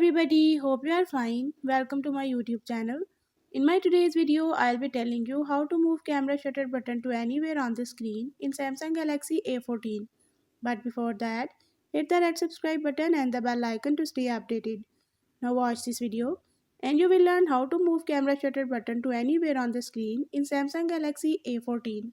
everybody, hope you are fine. Welcome to my YouTube channel. In my today's video, I'll be telling you how to move camera shutter button to anywhere on the screen in Samsung Galaxy A14. But before that, hit the red subscribe button and the bell icon to stay updated. Now watch this video and you will learn how to move camera shutter button to anywhere on the screen in Samsung Galaxy A14.